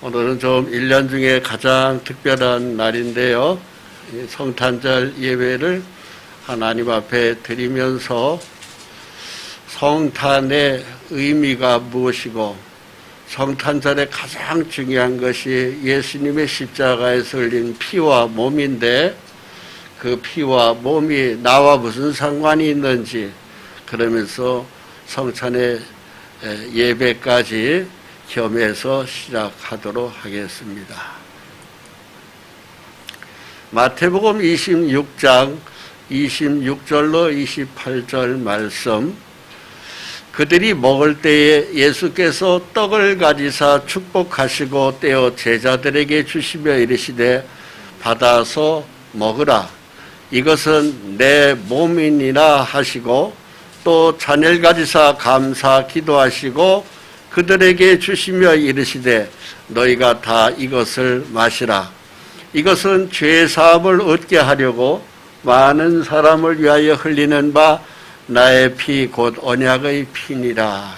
오늘은 좀 1년 중에 가장 특별한 날인데요. 성탄절 예배를 하나님 앞에 드리면서 성탄의 의미가 무엇이고 성탄절의 가장 중요한 것이 예수님의 십자가에서 흘린 피와 몸인데 그 피와 몸이 나와 무슨 상관이 있는지 그러면서 성찬의 예배까지 겸해서 시작하도록 하겠습니다. 마태복음 26장 26절로 28절 말씀. 그들이 먹을 때에 예수께서 떡을 가지사 축복하시고 떼어 제자들에게 주시며 이르시되 받아서 먹으라. 이것은 내 몸이니라 하시고 또 잔을 가지사 감사 기도하시고 그들에게 주시며 이르시되 너희가 다 이것을 마시라. 이것은 죄 사함을 얻게 하려고 많은 사람을 위하여 흘리는 바 나의 피 곧 언약의 피니라.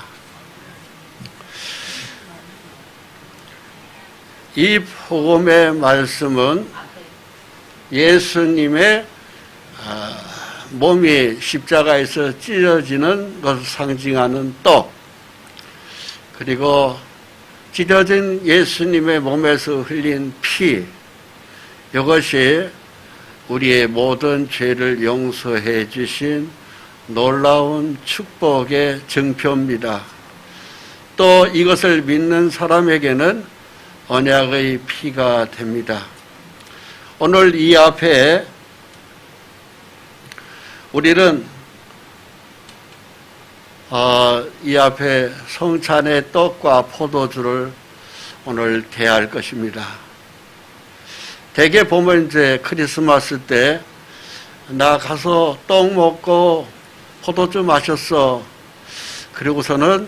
이 복음의 말씀은 예수님의 몸이 십자가에서 찢어지는 것을 상징하는 떡, 그리고 찢어진 예수님의 몸에서 흘린 피, 이것이 우리의 모든 죄를 용서해 주신 놀라운 축복의 증표입니다. 또 이것을 믿는 사람에게는 언약의 피가 됩니다. 오늘 이 앞에 우리는 이 앞에 성찬의 떡과 포도주를 오늘 대할 것입니다. 대개 보면 이제 크리스마스 때 나 가서 떡 먹고 포도주 마셨어. 그리고서는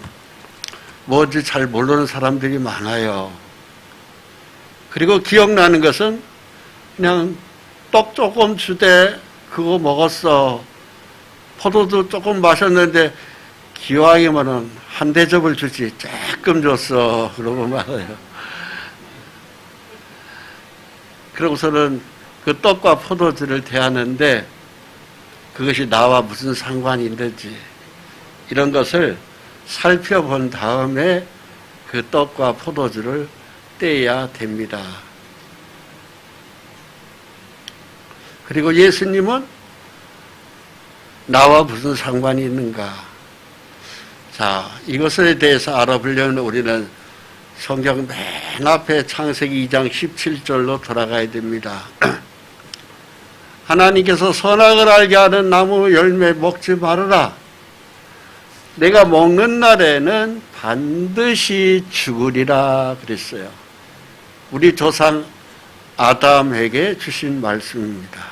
뭔지 잘 모르는 사람들이 많아요. 그리고 기억나는 것은 그냥 떡 조금 주되 그거 먹었어. 포도주 조금 마셨는데 기왕이면은 한 대접을 주지 조금 줬어. 그러고 말아요. 그러고서는 그 떡과 포도주를 대하는데 그것이 나와 무슨 상관이 있는지 이런 것을 살펴본 다음에 그 떡과 포도주를 떼야 됩니다. 그리고 예수님은 나와 무슨 상관이 있는가? 자, 이것에 대해서 알아보려면 우리는 성경 맨 앞에 창세기 2장 17절로 돌아가야 됩니다. 하나님께서 선악을 알게 하는 나무 열매 먹지 말아라. 내가 먹는 날에는 반드시 죽으리라 그랬어요. 우리 조상 아담에게 주신 말씀입니다.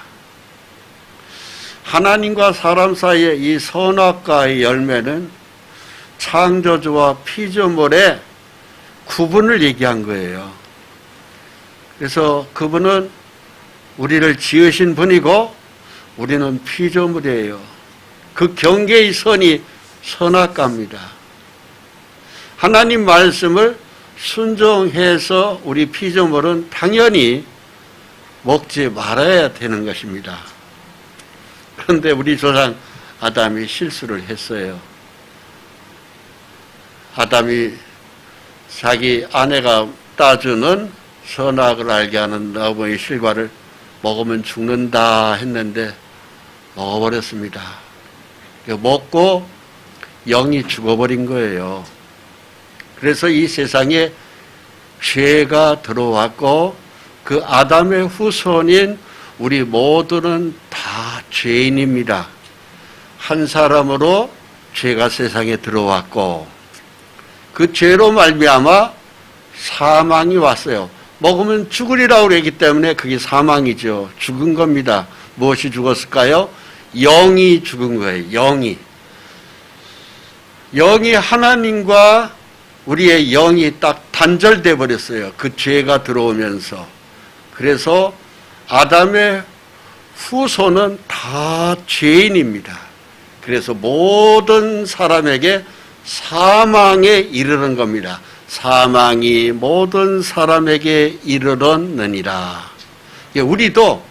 하나님과 사람 사이의 이 선악과의 열매는 창조주와 피조물의 구분을 얘기한 거예요. 그래서 그분은 우리를 지으신 분이고 우리는 피조물이에요. 그 경계의 선이 선악과입니다. 하나님 말씀을 순종해서 우리 피조물은 당연히 먹지 말아야 되는 것입니다. 그런데 우리 조상 아담이 실수를 했어요. 아담이 자기 아내가 따주는 선악을 알게 하는 나무의 실과를 먹으면 죽는다 했는데 먹어버렸습니다. 먹고 영이 죽어버린 거예요. 그래서 이 세상에 죄가 들어왔고 그 아담의 후손인 우리 모두는 다 죄인입니다. 한 사람으로 죄가 세상에 들어왔고 그 죄로 말미암아 사망이 왔어요. 먹으면 죽으리라고 그랬기 때문에 그게 사망이죠. 죽은 겁니다. 무엇이 죽었을까요? 영이 죽은 거예요. 영이 하나님과 우리의 영이 딱 단절돼 버렸어요. 그 죄가 들어오면서. 그래서 아담의 후손은 다 죄인입니다. 그래서 모든 사람에게 사망에 이르는 겁니다. 사망이 모든 사람에게 이르렀느니라. 우리도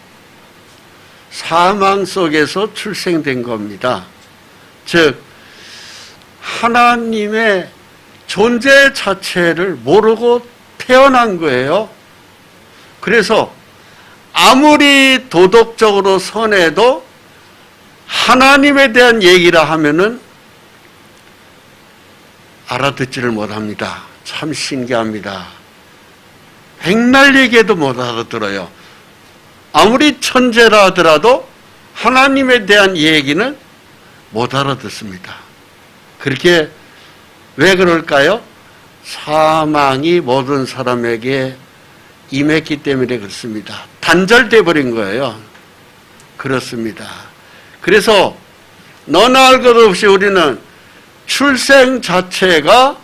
사망 속에서 출생된 겁니다. 즉 하나님의 존재 자체를 모르고 태어난 거예요. 그래서 아무리 도덕적으로 선해도 하나님에 대한 얘기를 하면은 알아듣지를 못합니다. 참 신기합니다. 백날 얘기해도 못 알아들어요. 아무리 천재라 하더라도 하나님에 대한 얘기는 못 알아듣습니다. 그렇게 왜 그럴까요? 사망이 모든 사람에게 임했기 때문에 그렇습니다. 단절돼 버린 거예요. 그렇습니다. 그래서 너나 할 것 없이 우리는 출생 자체가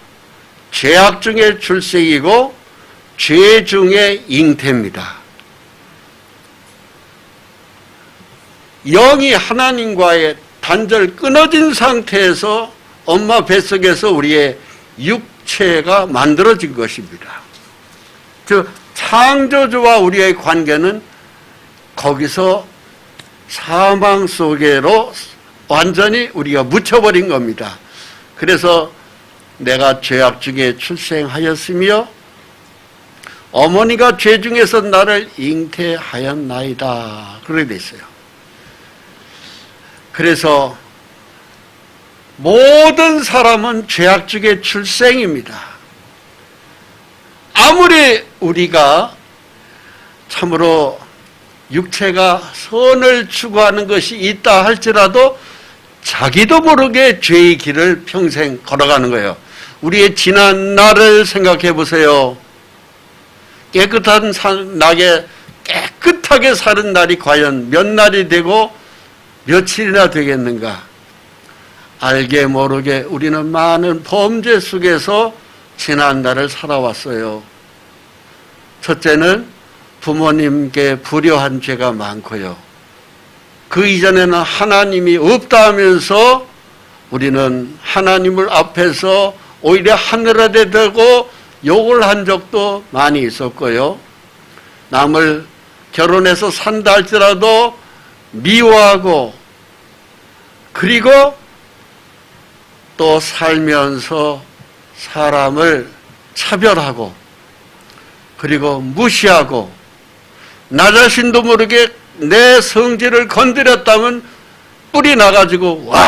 죄악 중의 출생이고 죄 중의 잉태입니다. 영이 하나님과의 단절 끊어진 상태에서 엄마 뱃속에서 우리의 육체가 만들어진 것입니다. 즉 창조주와 우리의 관계는 거기서 사망 속에로 완전히 우리가 묻혀버린 겁니다. 그래서 내가 죄악 중에 출생하였으며 어머니가 죄 중에서 나를 잉태하였나이다. 그렇게 돼 있어요. 그래서 모든 사람은 죄악 중에 출생입니다. 아무리 우리가 참으로 육체가 선을 추구하는 것이 있다 할지라도 자기도 모르게 죄의 길을 평생 걸어가는 거예요. 우리의 지난 날을 생각해 보세요. 깨끗하게 사는 날이 과연 몇 날이 되고 며칠이나 되겠는가? 알게 모르게 우리는 많은 범죄 속에서 지난 날을 살아왔어요. 첫째는 부모님께 불효한 죄가 많고요. 그 이전에는 하나님이 없다 하면서 우리는 하나님을 앞에서 오히려 하늘 아래 대고 욕을 한 적도 많이 있었고요. 남을 결혼해서 산다 할지라도 미워하고 그리고 또 살면서 사람을 차별하고 그리고 무시하고 나 자신도 모르게 내 성질을 건드렸다면 뿔이 나가지고 와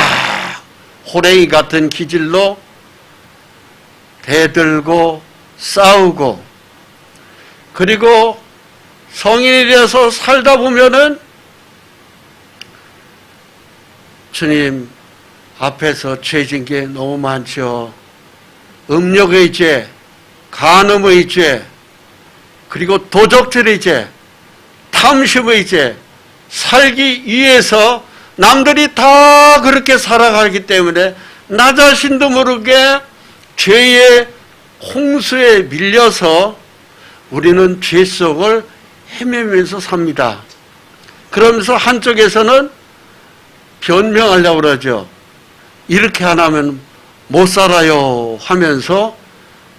호랭이 같은 기질로 대들고 싸우고 그리고 성인이 돼서 살다 보면은 주님 앞에서 죄진 게 너무 많죠. 음욕의 죄, 간음의 죄, 그리고 도적질의 죄, 탐심의 죄, 살기 위해서 남들이 다 그렇게 살아가기 때문에 나 자신도 모르게 죄의 홍수에 밀려서 우리는 죄 속을 헤매면서 삽니다. 그러면서 한쪽에서는 변명하려고 그러죠. 이렇게 안 하면 못 살아요 하면서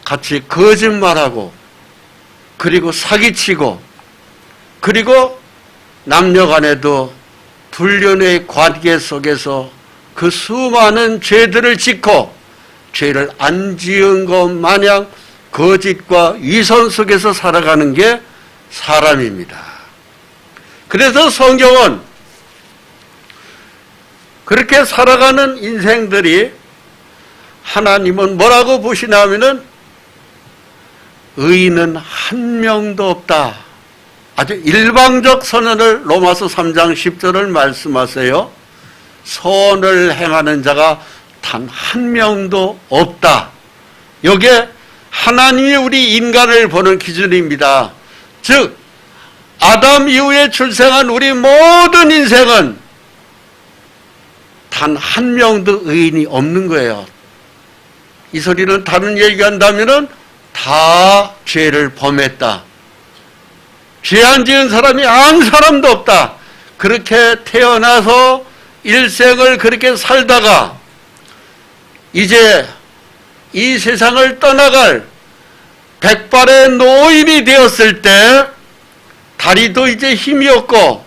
같이 거짓말하고 그리고 사기치고 그리고 남녀 간에도 불륜의 관계 속에서 그 수많은 죄들을 짓고 죄를 안 지은 것 마냥 거짓과 위선 속에서 살아가는 게 사람입니다. 그래서 성경은 그렇게 살아가는 인생들이 하나님은 뭐라고 보시나 하면은 의인은 한 명도 없다. 아주 일방적 선언을 로마서 3장 10절을 말씀하세요. 선을 행하는 자가 단 한 명도 없다. 이게 하나님이 우리 인간을 보는 기준입니다. 즉 아담 이후에 출생한 우리 모든 인생은 단 한 명도 의인이 없는 거예요. 이 소리는 다른 얘기한다면은 다 죄를 범했다. 죄 안 지은 사람이 한 사람도 없다. 그렇게 태어나서 일생을 그렇게 살다가 이제 이 세상을 떠나갈 백발의 노인이 되었을 때 다리도 이제 힘이 없고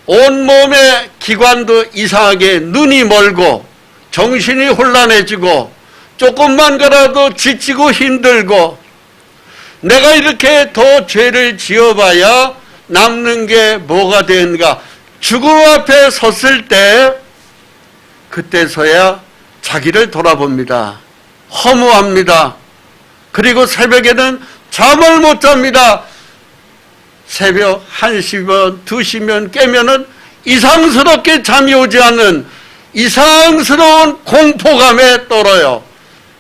온몸의 기관도 이상하게 눈이 멀고 정신이 혼란해지고 조금만 걸어도 지치고 힘들고 내가 이렇게 더 죄를 지어봐야 남는 게 뭐가 되는가. 죽음 앞에 섰을 때 그때서야 자기를 돌아봅니다. 허무합니다. 그리고 새벽에는 잠을 못 잡니다. 새벽 1시면 2시면 깨면은 이상스럽게 잠이 오지 않는 이상스러운 공포감에 떨어요.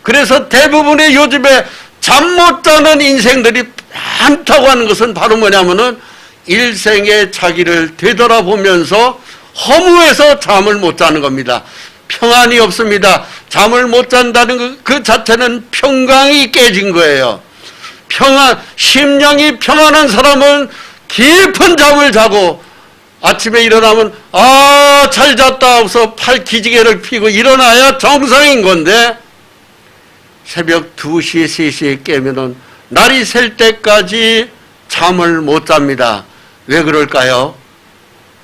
그래서 대부분의 요즘에 잠 못 자는 인생들이 많다고 하는 것은 바로 뭐냐면은 일생의 자기를 되돌아보면서 허무해서 잠을 못 자는 겁니다. 평안이 없습니다. 잠을 못 잔다는 그 자체는 평강이 깨진 거예요. 심령이 평안한 사람은 깊은 잠을 자고 아침에 일어나면 잘 잤다 하고서 팔 기지개를 피고 일어나야 정상인 건데 새벽 2시, 3시에 깨면은 날이 셀 때까지 잠을 못 잡니다. 왜 그럴까요?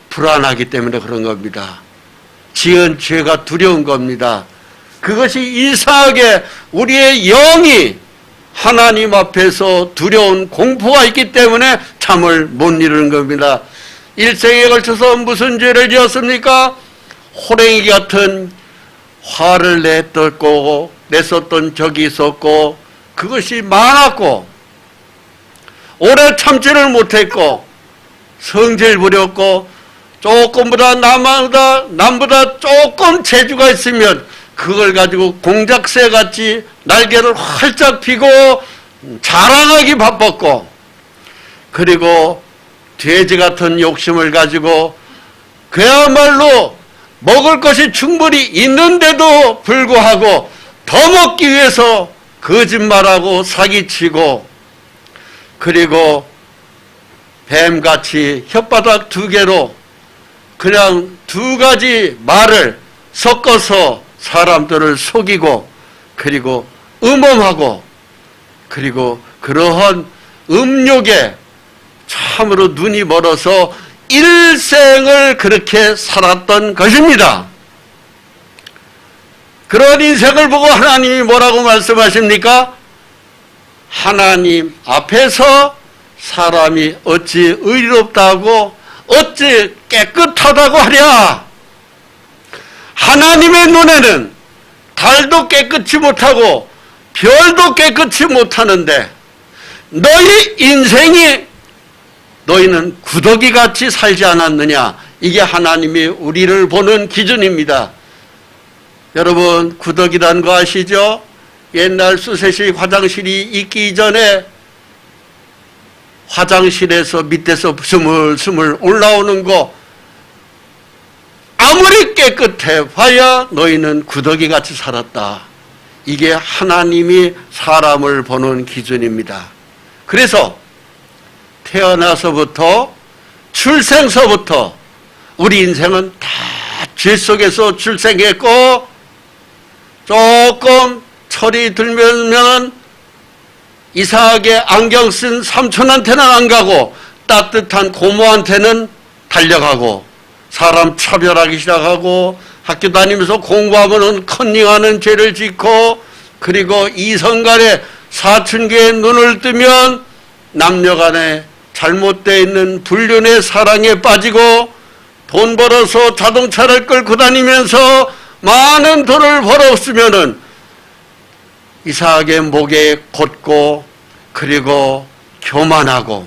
불안하기 때문에 그런 겁니다. 지은 죄가 두려운 겁니다. 그것이 이상하게 우리의 영이 하나님 앞에서 두려운 공포가 있기 때문에 잠을 못 이루는 겁니다. 일생에 걸쳐서 무슨 죄를 지었습니까? 호랭이 같은 화를 냈었던 적이 있었고 그것이 많았고 오래 참지를 못했고 성질 부렸고 조금보다 남보다 조금 재주가 있으면 그걸 가지고 공작새 같이 날개를 활짝 펴고 자랑하기 바빴고 그리고 돼지 같은 욕심을 가지고 그야말로 먹을 것이 충분히 있는데도 불구하고 더 먹기 위해서 거짓말하고 사기치고 그리고 뱀같이 혓바닥 2개로 그냥 2가지 말을 섞어서 사람들을 속이고 그리고 음험하고 그리고 그러한 음욕에 참으로 눈이 멀어서 일생을 그렇게 살았던 것입니다. 그런 인생을 보고 하나님이 뭐라고 말씀하십니까? 하나님 앞에서 사람이 어찌 의롭다고 어찌 깨끗하다고 하랴. 하나님의 눈에는 달도 깨끗이 못하고 별도 깨끗이 못하는데 너희 인생이 너희는 구더기같이 살지 않았느냐. 이게 하나님이 우리를 보는 기준입니다. 여러분 구더기란 거 아시죠? 옛날 수세식 화장실이 있기 전에 화장실에서 밑에서 스물스물 올라오는 거 아무리 깨끗해 봐야 너희는 구더기같이 살았다. 이게 하나님이 사람을 보는 기준입니다. 그래서 태어나서부터 출생서부터 우리 인생은 다 죄 속에서 출생했고 조금 철이 들면 이상하게 안경 쓴 삼촌한테는 안 가고 따뜻한 고모한테는 달려가고 사람 차별하기 시작하고 학교 다니면서 공부하면은 컨닝하는 죄를 짓고 그리고 이성간에 사춘기에 눈을 뜨면 남녀간에 잘못되어 있는 불륜의 사랑에 빠지고 돈 벌어서 자동차를 끌고 다니면서 많은 돈을 벌었으면은 이상하게 목에 곧고 그리고 교만하고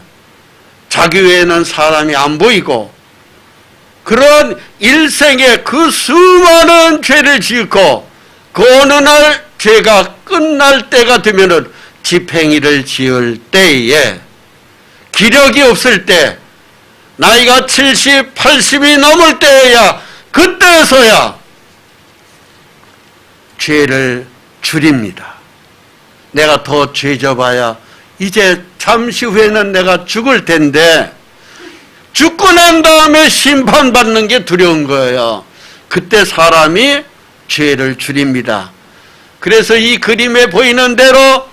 자기 외에는 사람이 안 보이고 그런 일생에 그 수많은 죄를 지었고 그 어느 날 죄가 끝날 때가 되면은 집행이를 지을 때에 기력이 없을 때 나이가 70, 80이 넘을 때야 그때서야 죄를 줄입니다. 내가 더 죄져봐야 이제 잠시 후에는 내가 죽을 텐데 죽고 난 다음에 심판받는 게 두려운 거예요. 그때 사람이 죄를 줄입니다. 그래서 이 그림에 보이는 대로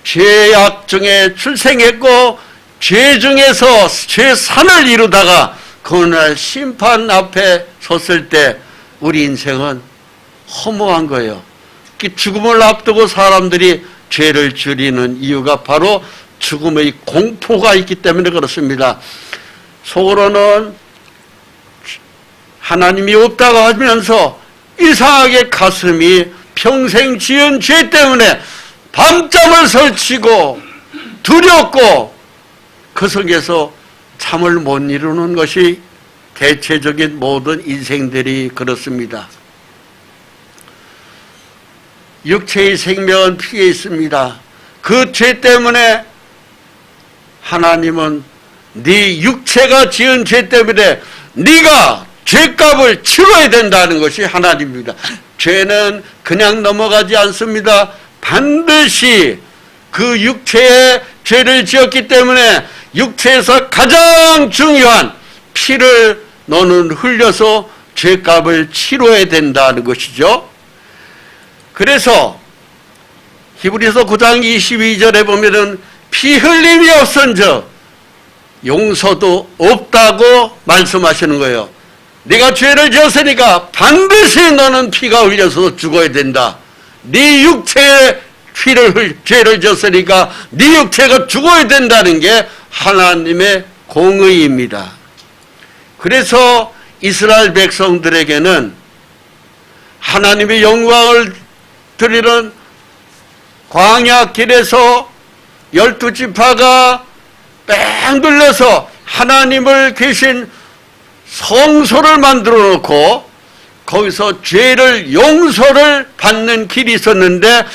죄악 중에 출생했고 죄 중에서 죄산을 이루다가 그날 심판 앞에 섰을 때 우리 인생은 허무한 거예요. 죽음을 앞두고 사람들이 죄를 줄이는 이유가 바로 죽음의 공포가 있기 때문에 그렇습니다. 속으로는 하나님이 없다고 하면서 이상하게 가슴이 평생 지은 죄 때문에 밤잠을 설치고 두렵고 그 속에서 잠을 못 이루는 것이 대체적인 모든 인생들이 그렇습니다. 육체의 생명은 피해 있습니다. 그 죄 때문에 하나님은 네 육체가 지은 죄 때문에 네가 죄값을 치러야 된다는 것이 하나님입니다. 죄는 그냥 넘어가지 않습니다. 반드시 그 육체에 죄를 지었기 때문에 육체에서 가장 중요한 피를 너는 흘려서 죄값을 치러야 된다는 것이죠. 그래서 히브리서 9장 22절에 보면은 피 흘림이 없은즉 용서도 없다고 말씀하시는 거예요. 네가 죄를 지었으니까 반드시 너는 피가 흘려서 죽어야 된다. 네 육체에 죄를 지었으니까 네 육체가 죽어야 된다는 게 하나님의 공의입니다. 그래서 이스라엘 백성들에게는 하나님의 영광을 드리는 광야 길에서 12지파가 뺑 둘러서 하나님을 계신 성소를 만들어 놓고 거기서 죄를 용서를 받는 길이 있었는데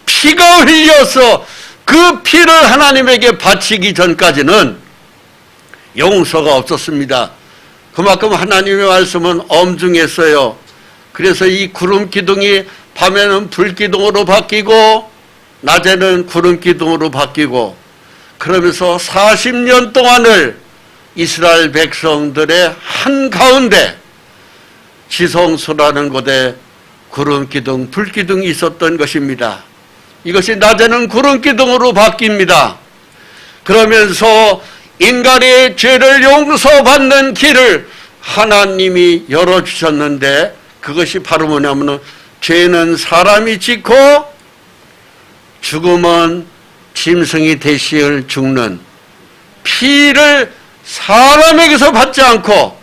피가 흘려서 그 피를 하나님에게 바치기 전까지는 용서가 없었습니다. 그만큼 하나님의 말씀은 엄중했어요. 그래서 이 구름 기둥이 밤에는 불 기둥으로 바뀌고 낮에는 구름 기둥으로 바뀌고 그러면서 40년 동안을 이스라엘 백성들의 한가운데 지성소라는 곳에 구름 기둥, 불 기둥이 있었던 것입니다. 이것이 낮에는 구름 기둥으로 바뀝니다. 그러면서 인간의 죄를 용서받는 길을 하나님이 열어주셨는데 그것이 바로 뭐냐면 죄는 사람이 짓고 죽음은 짐승이 대신을 죽는 피를 사람에게서 받지 않고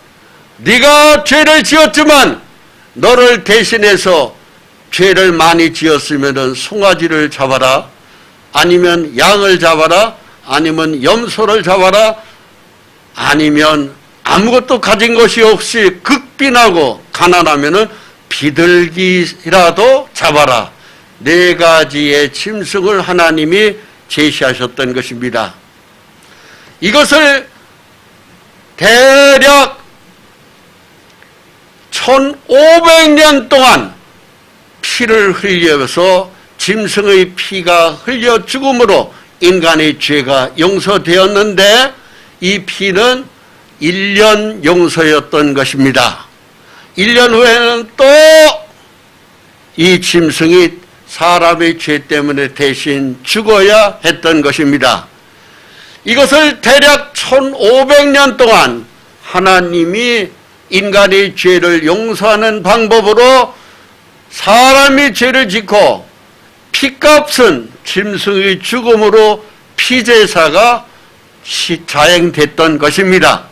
네가 죄를 지었지만 너를 대신해서 죄를 많이 지었으면 송아지를 잡아라 아니면 양을 잡아라 아니면 염소를 잡아라 아니면 아무것도 가진 것이 없이 극빈하고 가난하면 비둘기라도 잡아라. 4가지의 짐승을 하나님이 제시하셨던 것입니다. 이것을 대략 1500년 동안 피를 흘려서 짐승의 피가 흘려 죽음으로 인간의 죄가 용서되었는데 이 피는 1년 용서였던 것입니다. 1년 후에는 또 이 짐승이 사람의 죄 때문에 대신 죽어야 했던 것입니다. 이것을 대략 1500년 동안 하나님이 인간의 죄를 용서하는 방법으로 사람이 죄를 짓고 피값은 짐승의 죽음으로 피제사가 자행됐던 것입니다.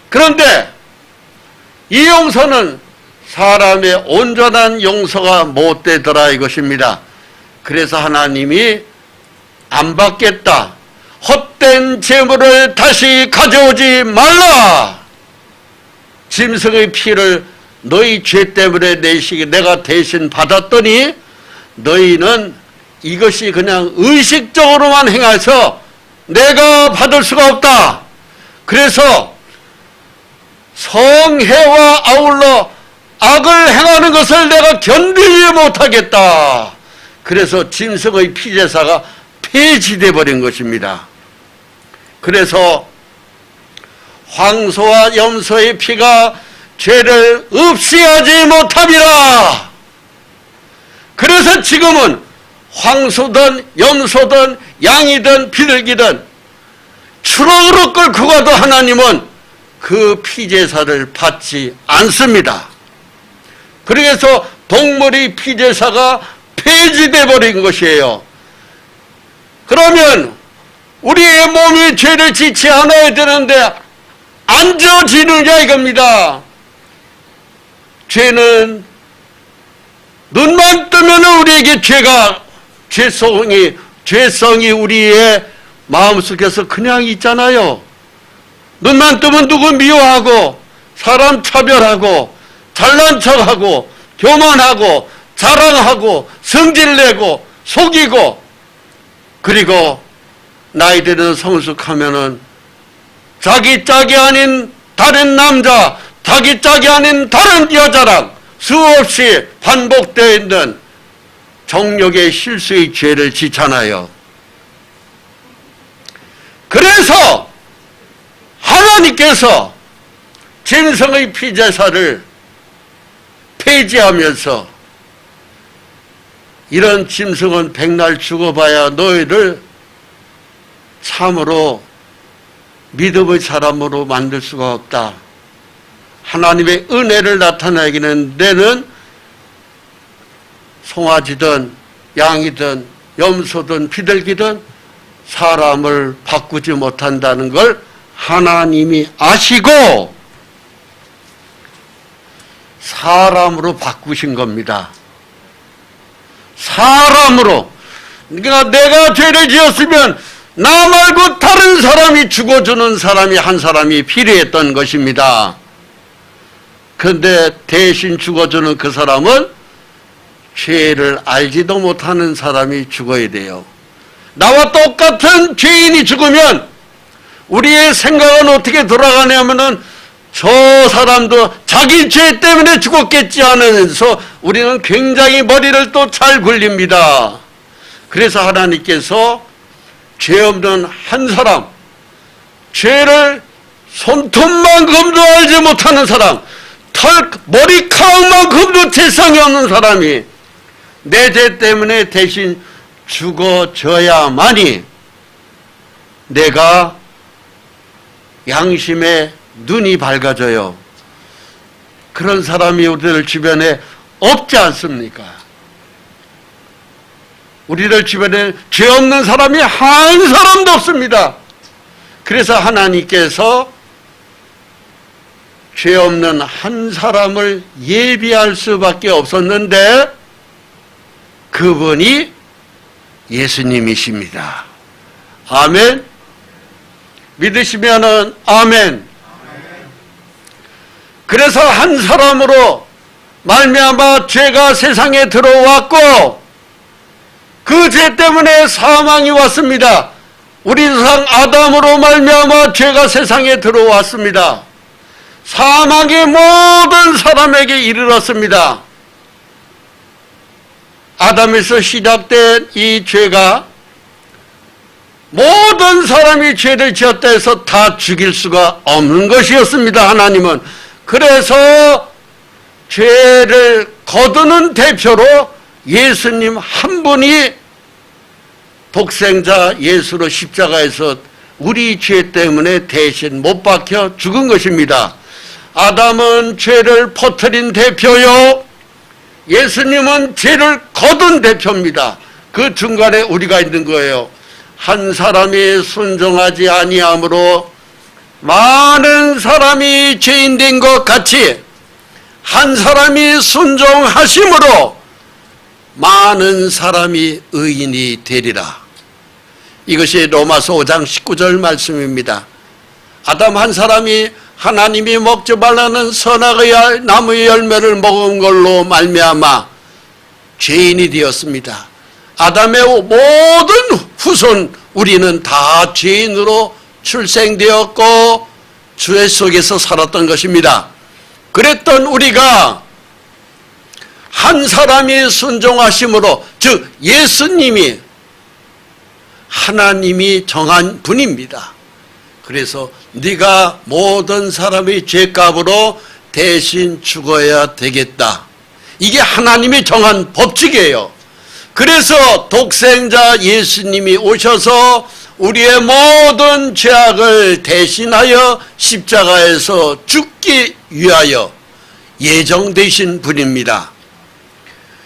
그런데 이 용서는 사람의 온전한 용서가 못 되더라 이것입니다. 그래서 하나님이 안 받겠다. 헛된 재물을 다시 가져오지 말라. 짐승의 피를 너희 죄 때문에 내가 대신 받았더니 너희는 이것이 그냥 의식적으로만 행해서 내가 받을 수가 없다. 그래서 성회와 아울러 악을 행하는 것을 내가 견디지 못하겠다. 그래서 짐승의 피제사가 폐지되어 버린 것입니다. 그래서 황소와 염소의 피가 죄를 없이 하지 못함이라. 그래서 지금은 황소든 염소든 양이든 비둘기든 추럭으로 끌고 가도 하나님은 그 피제사를 받지 않습니다. 그래서 동물의 피제사가 폐지돼 버린 것이에요. 그러면 우리의 몸이 죄를 짓지 않아야 되는데 안 지어지느냐 이겁니다. 죄는 눈만 뜨면 우리에게 죄성이 우리의 마음속에서 그냥 있잖아요. 눈만 뜨면 누구 미워하고 사람 차별하고 잘난 척하고 교만하고 자랑하고 성질내고 속이고, 그리고 나이 들은 성숙하면은 자기 짝이 아닌 다른 남자, 자기 짝이 아닌 다른 여자랑 수없이 반복되어 있는 정욕의 실수의 죄를 짓잖아요. 그래서 하나님께서 짐승의 피제사를 폐지하면서 이런 짐승은 백날 죽어봐야 너희를 참으로 믿음의 사람으로 만들 수가 없다. 하나님의 은혜를 나타내기는 내는 송아지든 양이든 염소든 비둘기든 사람을 바꾸지 못한다는 걸 하나님이 아시고 사람으로 바꾸신 겁니다. 사람으로. 그러니까 내가 죄를 지었으면 나 말고 다른 사람이 죽어주는 사람이 한 사람이 필요했던 것입니다. 그런데 대신 죽어주는 그 사람은 죄를 알지도 못하는 사람이 죽어야 돼요. 나와 똑같은 죄인이 죽으면 우리의 생각은 어떻게 돌아가냐면은 저 사람도 자기 죄 때문에 죽었겠지 하면서 우리는 굉장히 머리를 또 잘 굴립니다. 그래서 하나님께서 죄 없는 한 사람, 죄를 손톱만큼도 알지 못하는 사람, 머리카락만큼도 죄성이 없는 사람이 내 죄 때문에 대신 죽어져야만이 내가 양심의 눈이 밝아져요. 그런 사람이 우리들 주변에 없지 않습니까? 우리들 주변에 죄 없는 사람이 한 사람도 없습니다. 그래서 하나님께서 죄 없는 한 사람을 예비할 수밖에 없었는데 그분이 예수님이십니다. 아멘. 믿으시면은 아멘. 그래서 한 사람으로 말미암아 죄가 세상에 들어왔고 그 죄 때문에 사망이 왔습니다. 우리 조상 아담으로 말미암아 죄가 세상에 들어왔습니다. 사망이 모든 사람에게 이르렀습니다. 아담에서 시작된 이 죄가 모든 사람이 죄를 지었다 해서 다 죽일 수가 없는 것이었습니다. 하나님은. 그래서 죄를 거두는 대표로 예수님 한 분이 독생자 예수로 십자가에서 우리 죄 때문에 대신 못 박혀 죽은 것입니다. 아담은 죄를 퍼뜨린 대표요, 예수님은 죄를 거둔 대표입니다. 그 중간에 우리가 있는 거예요. 한 사람이 순종하지 아니함으로 많은 사람이 죄인 된 것 같이 한 사람이 순종하심으로 많은 사람이 의인이 되리라. 이것이 로마서 5장 19절 말씀입니다. 아담 한 사람이 하나님이 먹지 말라는 선악의 나무의 열매를 먹은 걸로 말미암아 죄인이 되었습니다. 아담의 모든 후손 우리는 다 죄인으로 출생되었고 죄 속에서 살았던 것입니다. 그랬던 우리가 한 사람이 순종하심으로, 즉 예수님이 하나님이 정한 분입니다. 그래서 네가 모든 사람의 죄값으로 대신 죽어야 되겠다. 이게 하나님이 정한 법칙이에요. 그래서 독생자 예수님이 오셔서 우리의 모든 죄악을 대신하여 십자가에서 죽기 위하여 예정되신 분입니다.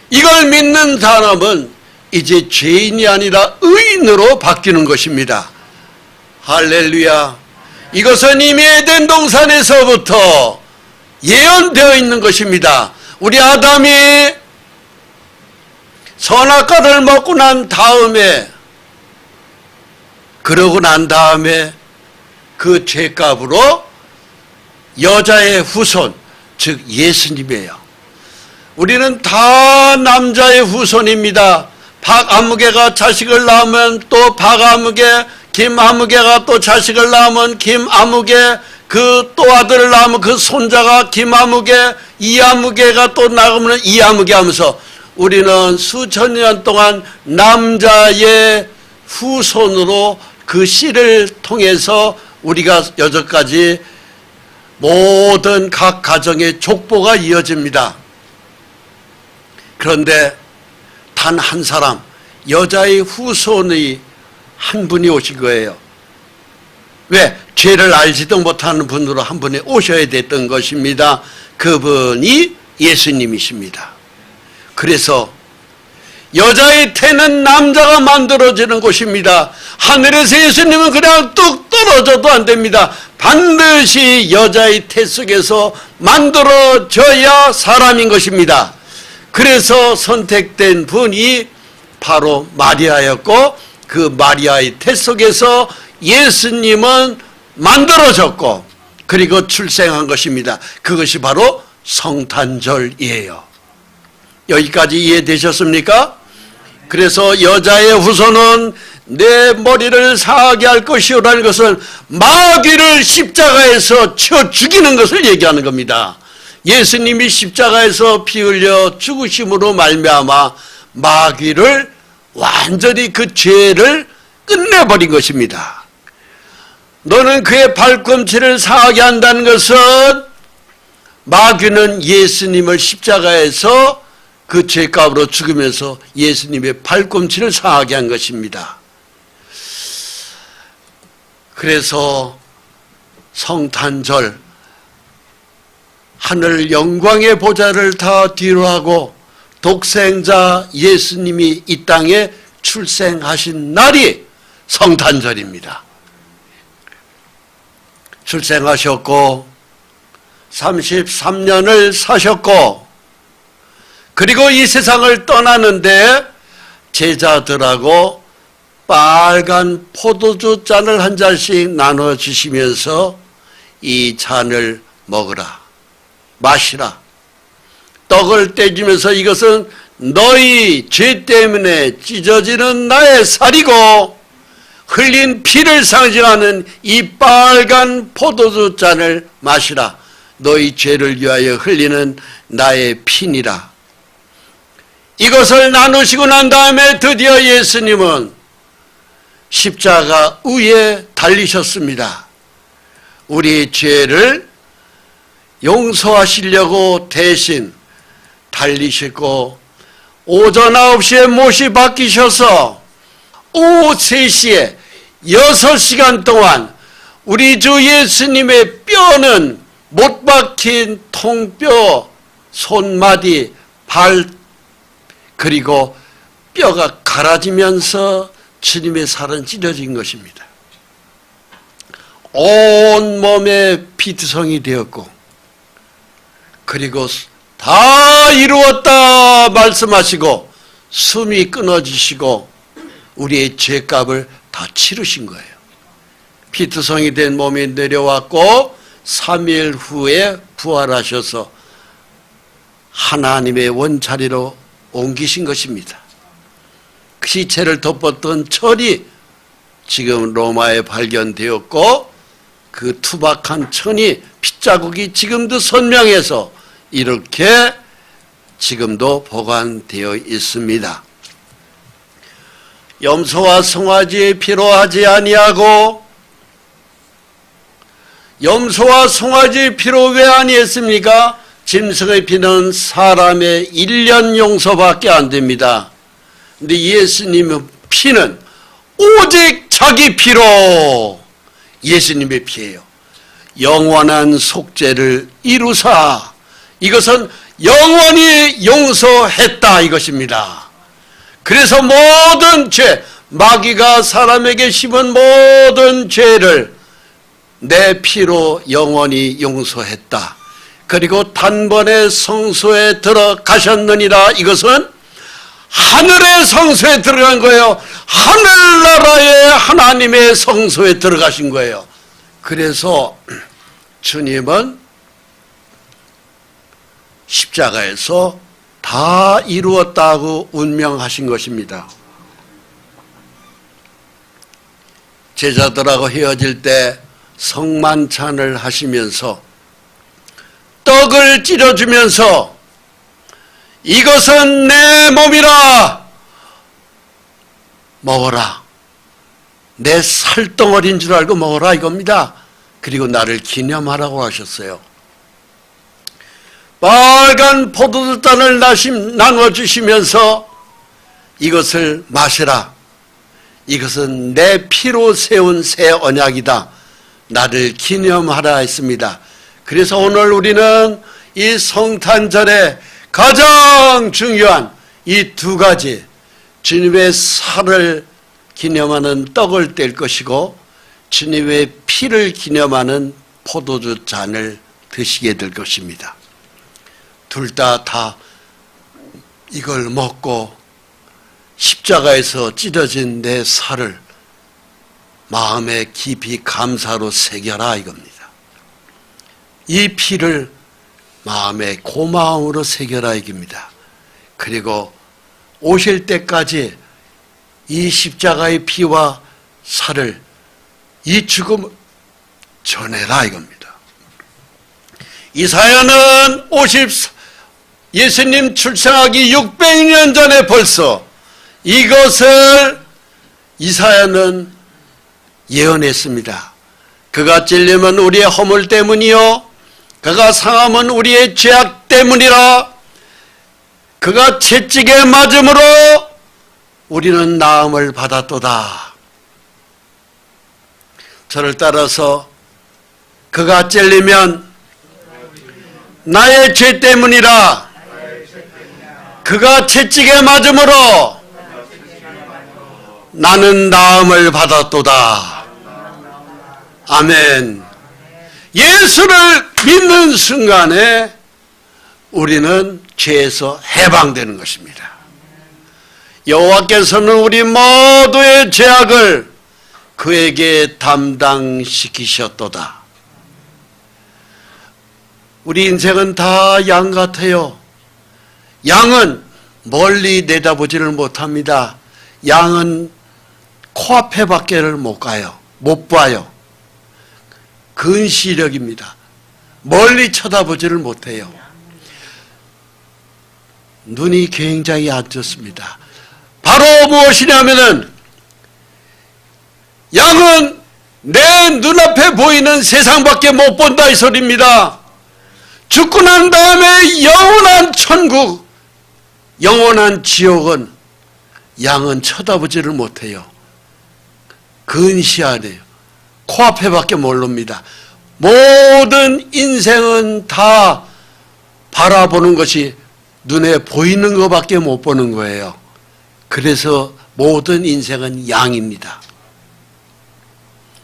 이걸 믿는 사람은 이제 죄인이 아니라 의인으로 바뀌는 것입니다. 할렐루야. 이것은 이미 에덴 동산에서부터 예언되어 있는 것입니다. 우리 아담이 선악과를 먹고 난 다음에, 그러고 난 다음에 그 죄값으로 여자의 후손, 즉 예수님이에요. 우리는 다 남자의 후손입니다. 박아무개가 자식을 낳으면 또 박아무개, 김아무개가 또 자식을 낳으면 김아무개, 그 또 아들을 낳으면 그 손자가 김아무개, 이아무개가 또 낳으면 이아무개 하면서 우리는 수천 년 동안 남자의 후손으로 그 씨를 통해서 우리가 여기까지 모든 각 가정의 족보가 이어집니다. 그런데 단 한 사람, 여자의 후손의 한 분이 오신 거예요. 왜? 죄를 알지도 못하는 분으로 한 분이 오셔야 됐던 것입니다. 그분이 예수님이십니다. 그래서 여자의 태는 남자가 만들어지는 곳입니다. 하늘에서 예수님은 그냥 뚝 떨어져도 안 됩니다. 반드시 여자의 태 속에서 만들어져야 사람인 것입니다. 그래서 선택된 분이 바로 마리아였고, 그 마리아의 태 속에서 예수님은 만들어졌고 그리고 출생한 것입니다. 그것이 바로 성탄절이에요. 여기까지 이해되셨습니까? 그래서 여자의 후손은 내 머리를 상하게 할 것이오라는 것은 마귀를 십자가에서 쳐 죽이는 것을 얘기하는 겁니다. 예수님이 십자가에서 피 흘려 죽으심으로 말미암아 마귀를 완전히 그 죄를 끝내버린 것입니다. 너는 그의 발꿈치를 상하게 한다는 것은 마귀는 예수님을 십자가에서 그 죄값으로 죽으면서 예수님의 발꿈치를 상하게 한 것입니다. 그래서 성탄절, 하늘 영광의 보좌를 다 뒤로하고 독생자 예수님이 이 땅에 출생하신 날이 성탄절입니다. 출생하셨고 33년을 사셨고 그리고 이 세상을 떠나는데 제자들하고 빨간 포도주 잔을 한 잔씩 나눠주시면서 이 잔을 먹으라, 마시라. 떡을 떼주면서 이것은 너희 죄 때문에 찢어지는 나의 살이고 흘린 피를 상징하는 이 빨간 포도주 잔을 마시라. 너희 죄를 위하여 흘리는 나의 피니라. 이것을 나누시고 난 다음에 드디어 예수님은 십자가 위에 달리셨습니다. 우리의 죄를 용서하시려고 대신 달리시고 오전 9시에 못이 바뀌셔서 오후 3시에 6시간 동안 우리 주 예수님의 뼈는 못 박힌 통뼈, 손마디, 발 그리고 뼈가 갈아지면서 주님의 살은 찢어진 것입니다. 온 몸에 피투성이 되었고 그리고 다 이루었다 말씀하시고 숨이 끊어지시고 우리의 죄값을 다 치르신 거예요. 피투성이 된 몸이 내려왔고 3일 후에 부활하셔서 하나님의 원자리로 옮기신 것입니다. 시체를 덮었던 철이 지금 로마에 발견되었고 그 투박한 천이 핏자국이 지금도 선명해서 이렇게 지금도 보관되어 있습니다. 염소와 송아지의 피로 하지 아니하고 염소와 송아지의 피로 왜 아니했습니까? 짐승의 피는 사람의 1년 용서밖에 안 됩니다. 근데 예수님의 피는 오직 자기 피로, 예수님의 피예요. 영원한 속죄를 이루사, 이것은 영원히 용서했다 이것입니다. 그래서 모든 죄, 마귀가 사람에게 심은 모든 죄를 내 피로 영원히 용서했다. 그리고 단번에 성소에 들어가셨느니라, 이것은 하늘의 성소에 들어간 거예요. 하늘나라의 하나님의 성소에 들어가신 거예요. 그래서 주님은 십자가에서 다 이루었다고 운명하신 것입니다. 제자들하고 헤어질 때 성만찬을 하시면서 떡을 찢어주면서 이것은 내 몸이라, 먹어라. 내 살덩어리인 줄 알고 먹어라 이겁니다. 그리고 나를 기념하라고 하셨어요. 빨간 포도주잔을 나눠주시면서 이것을 마시라. 이것은 내 피로 세운 새 언약이다. 나를 기념하라 했습니다. 그래서 오늘 우리는 이 성탄절에 가장 중요한 이 두 가지, 주님의 살을 기념하는 떡을 뗄 것이고 주님의 피를 기념하는 포도주 잔을 드시게 될 것입니다. 둘 다 이걸 먹고 십자가에서 찢어진 내 살을 마음에 깊이 감사로 새겨라 이겁니다. 이 피를 마음에 고마움으로 새겨라 이깁니다. 그리고 오실 때까지 이 십자가의 피와 살을, 이 죽음을 전해라 이겁니다. 이사야는 예수님 출생하기 600년 전에 벌써 이것을 이사야는 예언했습니다. 그가 찔림은 우리의 허물 때문이요, 그가 상함은 우리의 죄악 때문이라. 그가 채찍에 맞음으로 우리는 나음을 받았도다. 저를 따라서 그가 찔리면 나의 죄 때문이라. 그가 채찍에 맞음으로 나는 나음을 받았도다. 아멘. 예수를 믿는 순간에 우리는 죄에서 해방되는 것입니다. 여호와께서는 우리 모두의 죄악을 그에게 담당시키셨도다. 우리 인생은 다 양 같아요. 양은 멀리 내다보지를 못합니다. 양은 코앞에 밖에를 못 가요. 못 봐요. 근시력입니다. 멀리 쳐다보지를 못해요. 눈이 굉장히 안 좋습니다. 바로 무엇이냐면은 양은 내 눈앞에 보이는 세상밖에 못 본다 이 소리입니다. 죽고 난 다음에 영원한 천국, 영원한 지옥은 양은 쳐다보지를 못해요. 근시하네요. 코앞에밖에 모릅니다. 모든 인생은 다 바라보는 것이 눈에 보이는 것밖에 못 보는 거예요. 그래서 모든 인생은 양입니다.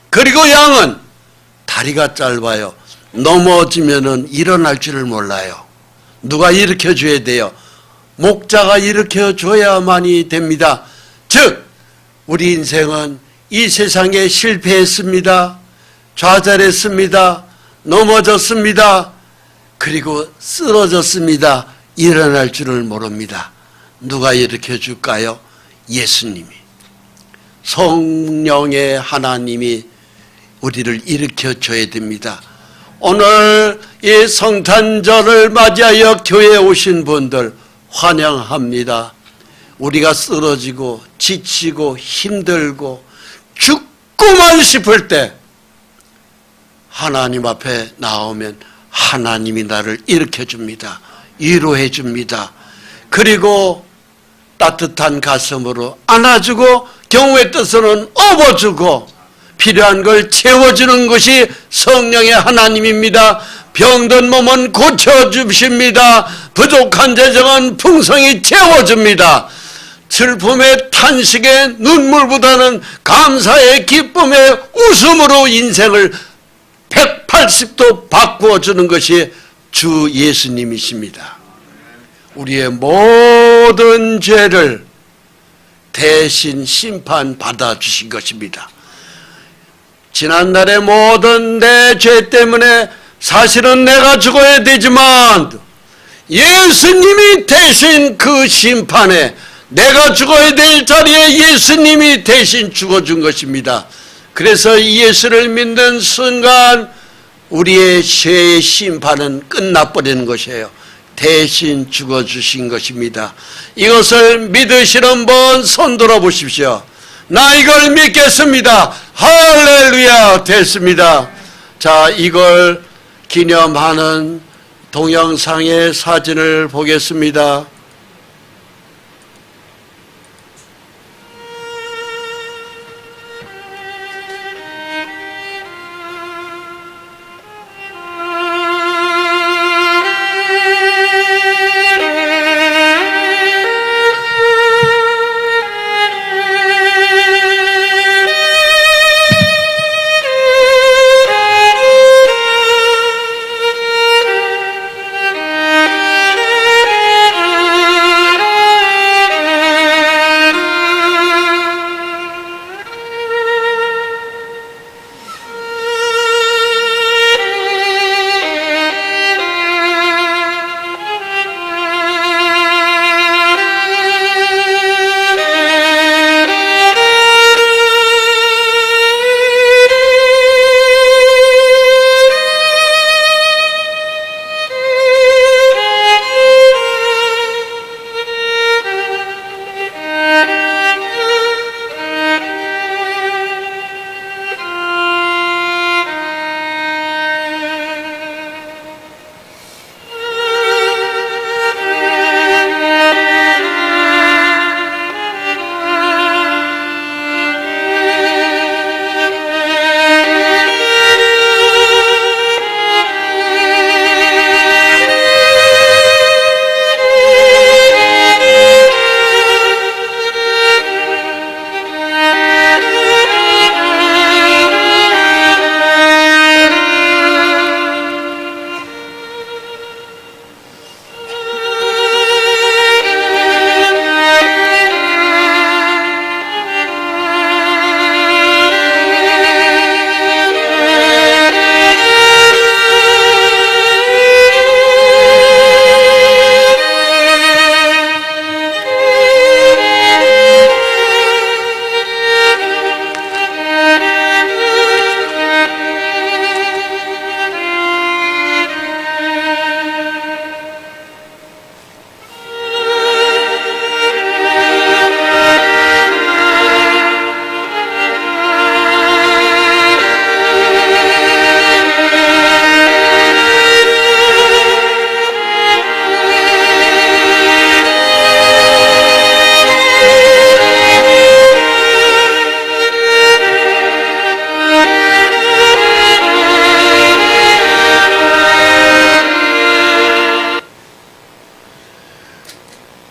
그리고 양은 다리가 짧아요. 넘어지면은 일어날 줄을 몰라요. 누가 일으켜줘야 돼요. 목자가 일으켜줘야만이 됩니다. 즉 우리 인생은 이 세상에 실패했습니다. 좌절했습니다. 넘어졌습니다. 그리고 쓰러졌습니다. 일어날 줄을 모릅니다. 누가 일으켜줄까요? 예수님이, 성령의 하나님이 우리를 일으켜줘야 됩니다. 오늘 이 성탄절을 맞이하여 교회에 오신 분들 환영합니다. 우리가 쓰러지고 지치고 힘들고 죽고만 싶을 때 하나님 앞에 나오면 하나님이 나를 일으켜 줍니다. 위로해 줍니다. 그리고 따뜻한 가슴으로 안아주고 경우에 뜻서는 업어주고 필요한 걸 채워주는 것이 성령의 하나님입니다. 병든 몸은 고쳐주십니다. 부족한 재정은 풍성히 채워줍니다. 슬픔의 탄식의 눈물보다는 감사의 기쁨의 웃음으로 인생을 180도 바꾸어주는 것이 주 예수님이십니다. 우리의 모든 죄를 대신 심판받아 주신 것입니다. 지난날의 모든 내 죄 때문에 사실은 내가 죽어야 되지만 예수님이 대신 그 심판에 내가 죽어야 될 자리에 예수님이 대신 죽어준 것입니다. 그래서 예수를 믿는 순간 우리의 죄의 심판은 끝나버리는 것이에요. 대신 죽어주신 것입니다. 이것을 믿으시는 분 손 들어 보십시오. 나 이걸 믿겠습니다. 할렐루야. 됐습니다. 자, 이걸 기념하는 동영상의 사진을 보겠습니다.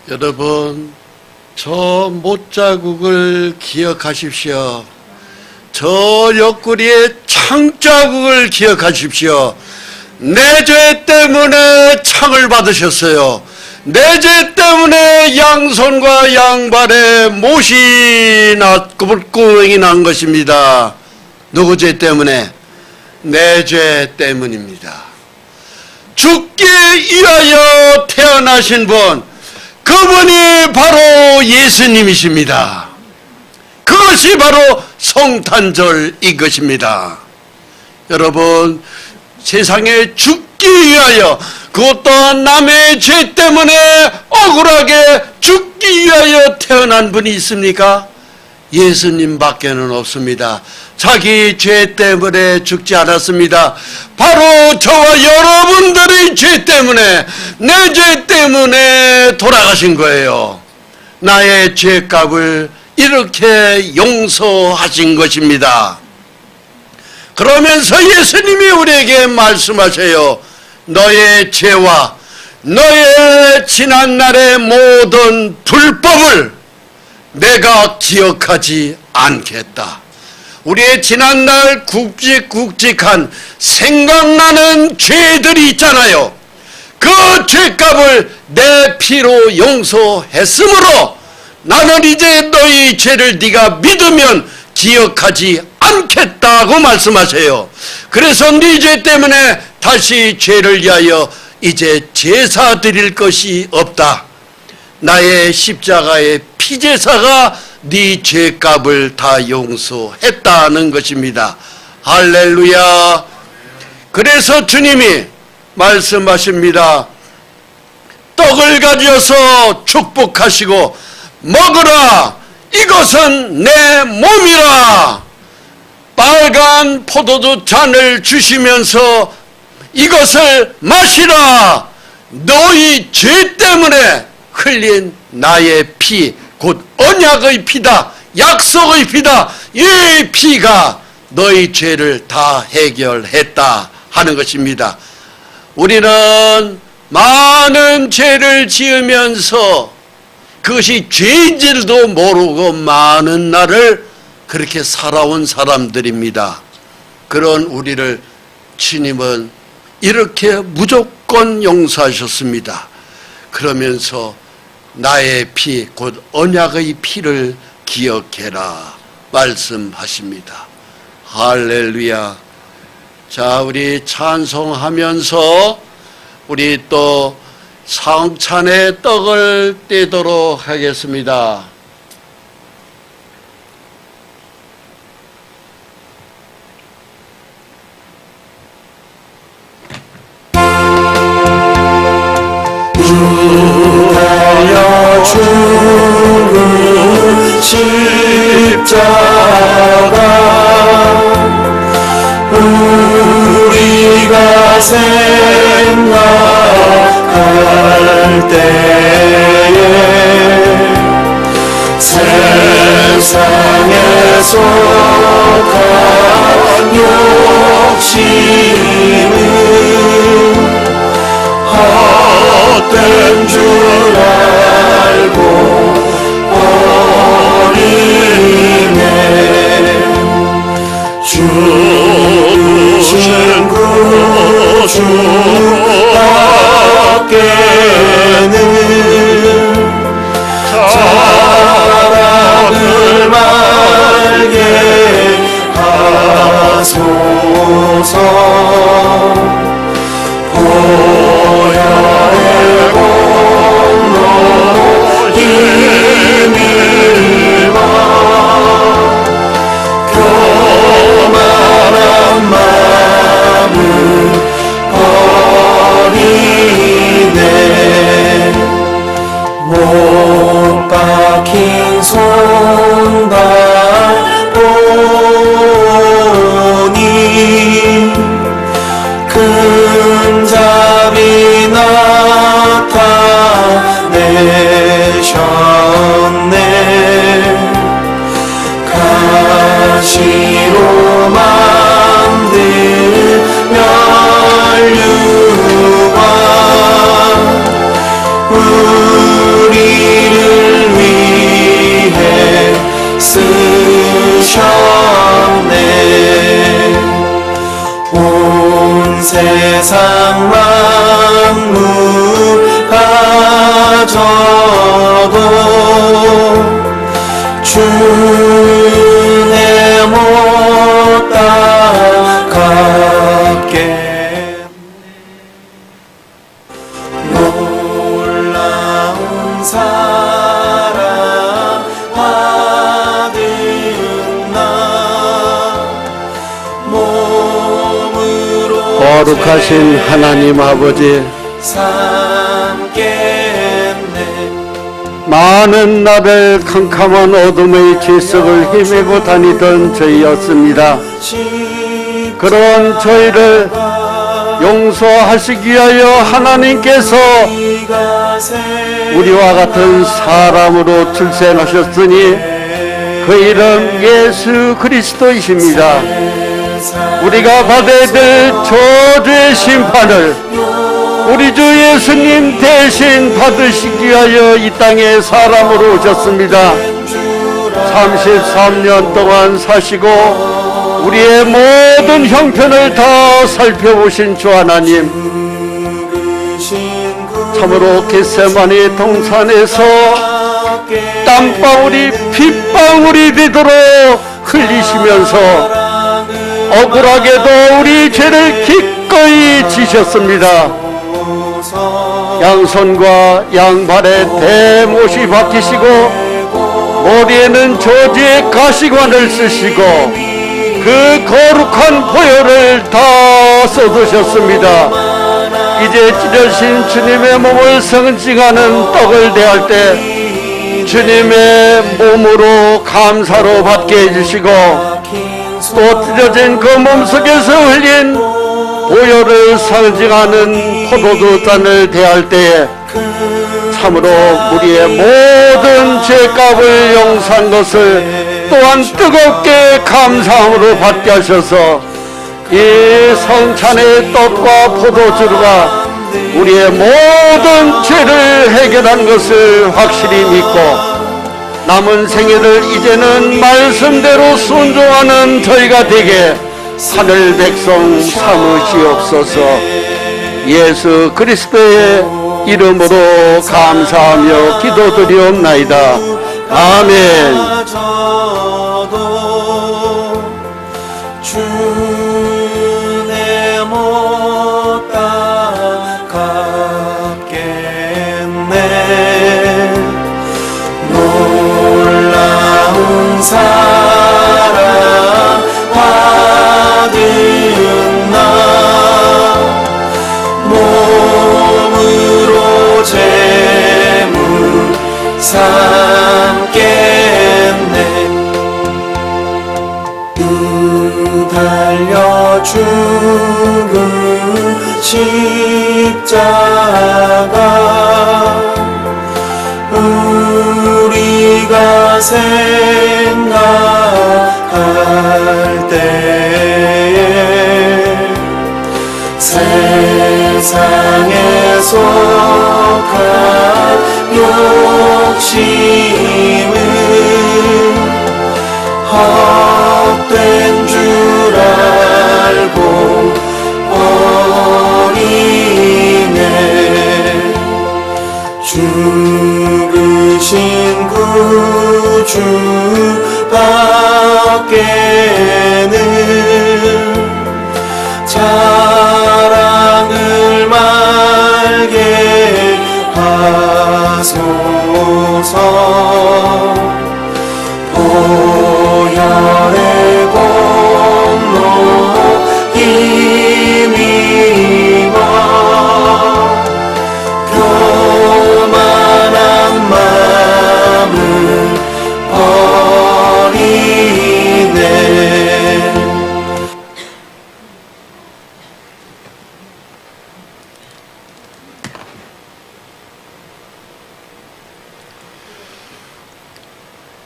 여러분, 저 못자국을 기억하십시오. 저 옆구리의 창자국을 기억하십시오. 내 죄 때문에 창을 받으셨어요. 내 죄 때문에 양손과 양발에 못이 구멍이 난 것입니다. 누구 죄 때문에? 내 죄 때문입니다. 죽기 위하여 태어나신 분, 그분이 바로 예수님이십니다. 그것이 바로 성탄절인 것입니다. 여러분, 세상에 죽기 위하여, 그것 또한 남의 죄 때문에 억울하게 죽기 위하여 태어난 분이 있습니까? 예수님밖에는 없습니다. 자기 죄 때문에 죽지 않았습니다. 바로 저와 여러분들의 죄 때문에, 내 죄 때문에 돌아가신 거예요. 나의 죄값을 이렇게 용서하신 것입니다. 그러면서 예수님이 우리에게 말씀하세요. 너의 죄와 너의 지난날의 모든 불법을 내가 기억하지 않겠다. 우리의 지난날 굵직굵직한 생각나는 죄들이 있잖아요. 그 죄값을 내 피로 용서했으므로 나는 이제 너희 죄를 네가 믿으면 기억하지 않겠다고 말씀하세요. 그래서 네 죄 때문에 다시 죄를 위하여 이제 제사 드릴 것이 없다. 나의 십자가의 피제사가 네 죄값을 다 용서했다는 것입니다. 할렐루야. 그래서 주님이 말씀하십니다. 떡을 가져서 축복하시고 먹으라. 이것은 내 몸이라. 빨간 포도주 잔을 주시면서 이것을 마시라. 너희 죄 때문에 흘린 나의 피, 곧 언약의 피다. 약속의 피다. 이 피가 너희 죄를 다 해결했다 하는 것입니다. 우리는 많은 죄를 지으면서 그것이 죄인지도 모르고 많은 날을 그렇게 살아온 사람들입니다. 그런 우리를 주님은 이렇게 무조건 용서하셨습니다. 그러면서 나의 피, 곧 언약의 피를 기억해라 말씀하십니다. 할렐루야. 자, 우리 찬송하면서 우리 또 성찬의 떡을 떼도록 하겠습니다. 주하여 죽은 십자가 우리가 생각할 때에 세상에 속한 욕심은 헛된 줄 알고 버리네. 죽으신 구주 밖에는 자랑을 말게 하소서. 보혈의 공로 힘입어 교만한 마음을 버리네. 못 박힌 손발 보니 금잡이 나타내셨네. 가시로 만든 면류관 우리를 위해 쓰셨네. 온 세상 만물 가져도 주내 못 따갑겠네. 놀라운 사랑 받은 나 몸으로 거룩하신 하나님 아버지, 삼겠네. 많은 날을 캄캄한 어둠의 질석을 헤매고 다니던 저희였습니다. 그런 저희를 용서하시기 위하여 하나님께서 우리와 같은 사람으로 출생하셨으니 그 이름 예수 그리스도이십니다. 우리가 받아야 될 저주의 심판을 우리 주 예수님 대신 받으시기 위하여 이 땅에 사람으로 오셨습니다. 33년 동안 사시고 우리의 모든 형편을 다 살펴보신 주 하나님, 참으로 겟세마네 동산에서 땀방울이 핏방울이 되도록 흘리시면서 억울하게도 우리 죄를 기꺼이 지셨습니다. 양손과 양발에 대못이 박히시고 머리에는 저주의 가시관을 쓰시고 그 거룩한 보혈을 다 쏟으셨습니다. 이제 찢어진 주님의 몸을 상징하는 떡을 대할 때 주님의 몸으로 감사로 받게 해주시고 또 찢어진 그 몸속에서 흘린 보혈을 상징하는 포도주 잔을 대할 때에 참으로 우리의 모든 죄값을 용서한 것을 또한 뜨겁게 감사함으로 받게 하셔서 이 성찬의 떡과 포도주가 우리의 모든 죄를 해결한 것을 확실히 믿고 남은 생애를 이제는 말씀대로 순종하는 저희가 되게 하늘 백성 삼으시옵소서. 예수 그리스도의 이름으로 감사하며 기도드리옵나이다. 아멘. 주내 못 따라갔겠네. 놀라운 사랑 받은 나 몸으로 재물 삼겠네. 달려 죽은 십자가 우리가 생각할 때에 세상에 속한 욕심은 헛된 줄 알고 버리네. 죽으신 구주밖에는 자랑을 말게 하소서. 보혈의 공로 힘입어 교만한 마음을 버리네.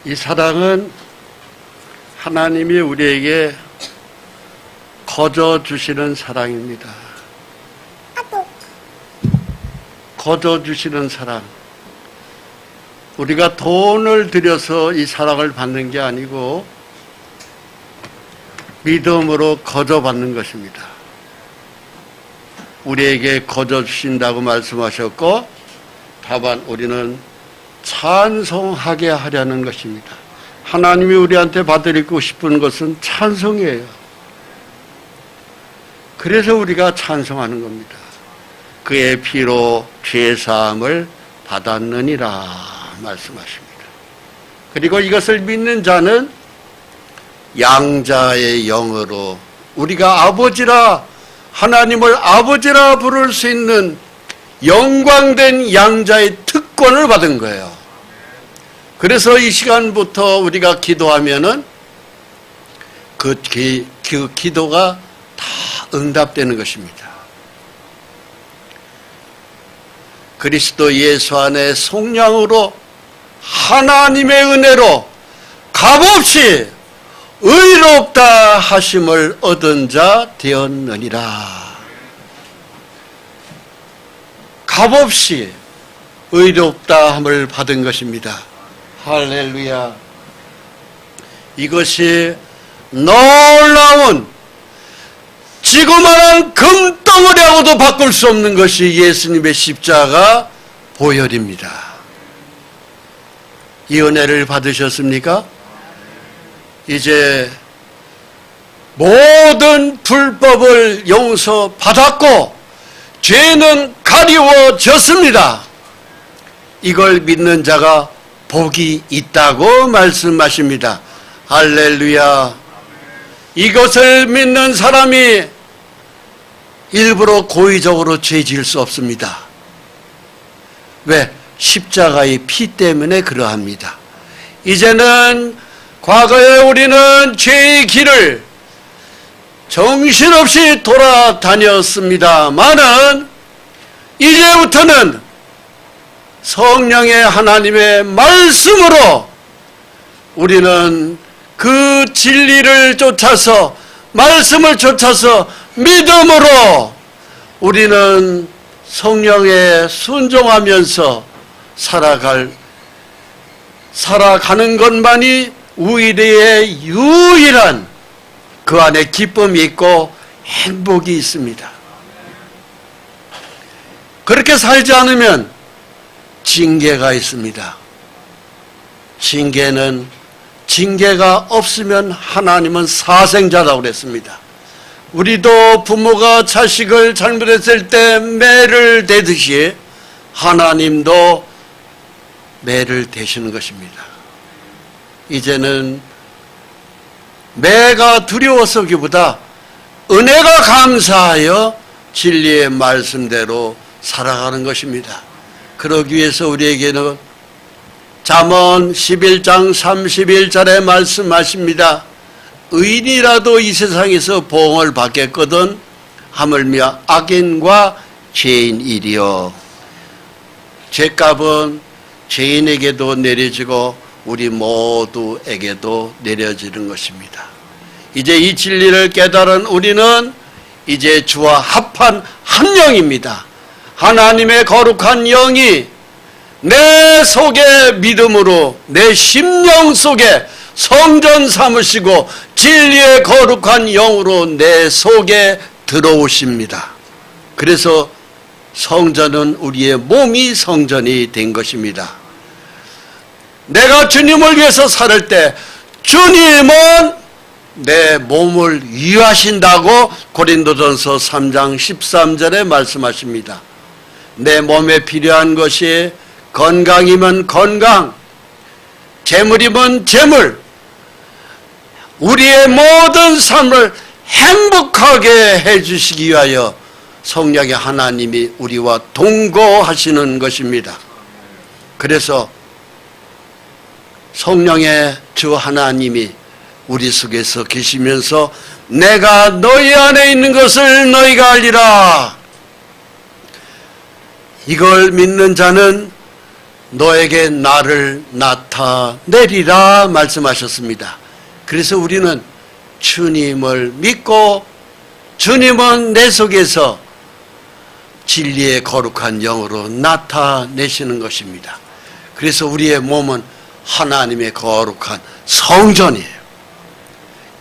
이 사랑은 하나님이 우리에게 거저 주시는 사랑입니다. 거저 주시는 사랑. 우리가 돈을 들여서 이 사랑을 받는 게 아니고 믿음으로 거저 받는 것입니다. 우리에게 거저 주신다고 말씀하셨고 다만 우리는 찬송하게 하려는 것입니다. 하나님이 우리한테 받으리고 싶은 것은 찬송이에요. 그래서 우리가 찬송하는 겁니다. 그의 피로 죄사함을 받았느니라 말씀하십니다. 그리고 이것을 믿는 자는 양자의 영으로 우리가 아버지라 하나님을 아버지라 부를 수 있는 영광된 양자의 특권을 받은 거예요. 그래서 이 시간부터 우리가 기도하면은 그 기도가 다 응답되는 것입니다. 그리스도 예수 안에 속량으로 하나님의 은혜로 값없이 의롭다 하심을 얻은 자 되었느니라. 값없이 의롭다 함을 받은 것입니다. 할렐루야. 이것이 놀라운 지구만한 금덩어리하고도 바꿀 수 없는 것이 예수님의 십자가 보혈입니다. 이 은혜를 받으셨습니까? 이제 모든 불법을 용서받았고 죄는 가리워졌습니다. 이걸 믿는 자가 복이 있다고 말씀하십니다. 할렐루야. 이것을 믿는 사람이 일부러 고의적으로 죄 지을 수 없습니다. 왜? 십자가의 피 때문에 그러합니다. 이제는 과거에 우리는 죄의 길을 정신없이 돌아다녔습니다마는 이제부터는 성령의 하나님의 말씀으로 우리는 그 진리를 쫓아서 말씀을 쫓아서 믿음으로 우리는 성령에 순종하면서 살아가는 것만이 우리의 유일한 그 안에 기쁨이 있고 행복이 있습니다. 그렇게 살지 않으면 징계가 있습니다. 징계가 없으면 하나님은 사생자라고 그랬습니다. 우리도 부모가 자식을 잘못했을 때 매를 대듯이 하나님도 매를 대시는 것입니다. 이제는 매가 두려워서기보다 은혜가 감사하여 진리의 말씀대로 살아가는 것입니다. 그러기 위해서 우리에게는 잠언 11장 31절에 말씀하십니다. 의인이라도 이 세상에서 보응을 받겠거든 하물며 악인과 죄인이리요. 죄값은 죄인에게도 내려지고 우리 모두에게도 내려지는 것입니다. 이제 이 진리를 깨달은 우리는 이제 주와 합한 한 영입니다. 하나님의 거룩한 영이 내 속에 믿음으로 내 심령 속에 성전 삼으시고 진리의 거룩한 영으로 내 속에 들어오십니다. 그래서 성전은 우리의 몸이 성전이 된 것입니다. 내가 주님을 위해서 살 때 주님은 내 몸을 위하신다고 고린도전서 3장 13절에 말씀하십니다. 내 몸에 필요한 것이 건강이면 건강, 재물이면 재물, 우리의 모든 삶을 행복하게 해주시기 위하여 성령의 하나님이 우리와 동거하시는 것입니다. 그래서 성령의 주 하나님이 우리 속에서 계시면서 내가 너희 안에 있는 것을 너희가 알리라. 이걸 믿는 자는 너에게 나를 나타내리라 말씀하셨습니다. 그래서 우리는 주님을 믿고 주님은 내 속에서 진리의 거룩한 영으로 나타내시는 것입니다. 그래서 우리의 몸은 하나님의 거룩한 성전이에요.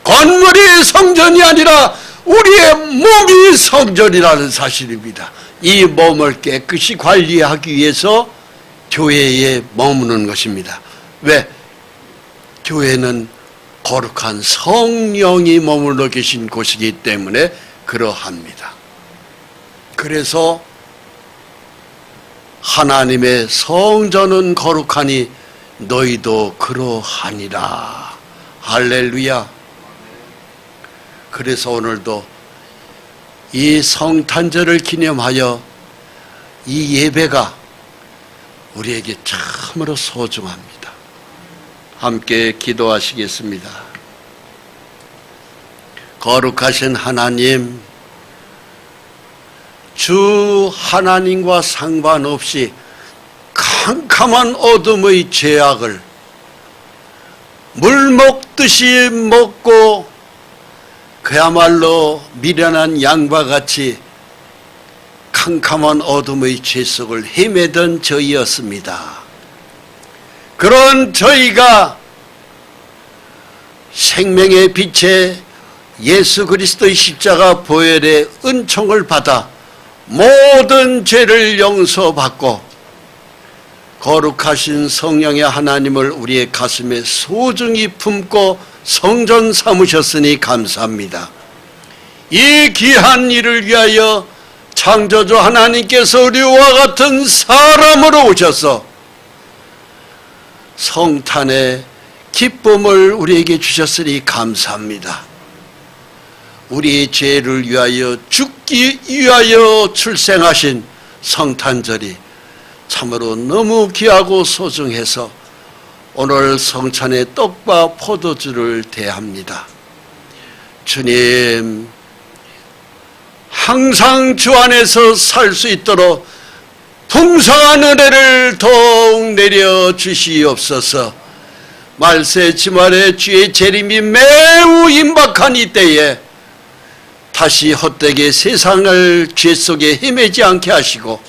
건물이 성전이 아니라 우리의 몸이 성전이라는 사실입니다. 이 몸을 깨끗이 관리하기 위해서 교회에 머무는 것입니다. 왜? 교회는 거룩한 성령이 머물러 계신 곳이기 때문에 그러합니다. 그래서 하나님의 성전은 거룩하니 너희도 그러하니라. 할렐루야. 그래서 오늘도 이 성탄절을 기념하여 이 예배가 우리에게 참으로 소중합니다. 함께 기도하시겠습니다. 거룩하신 하나님, 주 하나님과 상관없이 캄캄한 어둠의 죄악을 물 먹듯이 먹고 그야말로 미련한 양과 같이 캄캄한 어둠의 죄 속을 헤매던 저희였습니다. 그런 저희가 생명의 빛에 예수 그리스도의 십자가 보혈의 은총을 받아 모든 죄를 용서받고 거룩하신 성령의 하나님을 우리의 가슴에 소중히 품고 성전 삼으셨으니 감사합니다. 이 귀한 일을 위하여 창조주 하나님께서 우리와 같은 사람으로 오셔서 성탄의 기쁨을 우리에게 주셨으니 감사합니다. 우리의 죄를 위하여 죽기 위하여 출생하신 성탄절이 참으로 너무 귀하고 소중해서 오늘 성찬의 떡과 포도주를 대합니다. 주님, 항상 주 안에서 살 수 있도록 풍성한 은혜를 더욱 내려주시옵소서. 말세 지말에 주의 재림이 매우 임박한 이때에 다시 헛되게 세상을 죄 속에 헤매지 않게 하시고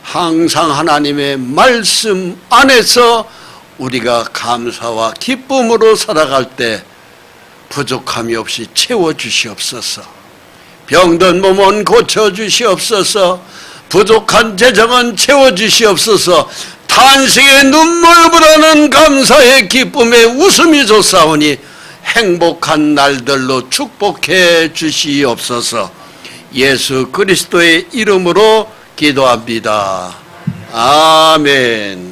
항상 하나님의 말씀 안에서 우리가 감사와 기쁨으로 살아갈 때 부족함이 없이 채워주시옵소서. 병든 몸은 고쳐주시옵소서. 부족한 재정은 채워주시옵소서. 탄식의 눈물보다는 감사의 기쁨의 웃음이 솟아오니 행복한 날들로 축복해 주시옵소서. 예수 그리스도의 이름으로 기도합니다. 아멘.